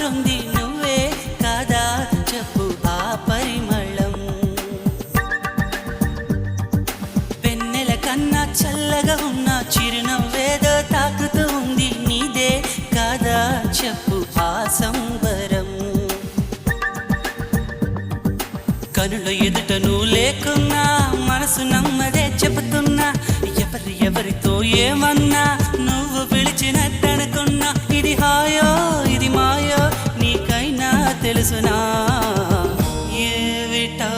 దాస్తుంది నువ్వే కాదా చెప్పు ఆ పరిమళం. వెన్నెల కన్నా చల్లగా ఉన్న చిరునవ్వేదో తాకుతూ ఉంది నీదే కాదా చెప్పు ఆ సంబరం. కనుల ఎదుట నువ్వు లేకున్నా మనసు నమ్మదే చెబుతున్నా ఎవరితో ఏమన్నా నువ్వు పిలిచినట్టనుకున్నా. ఇది హాయో ఇది మాయో నీకైనా తెలుసునా ఏవిటో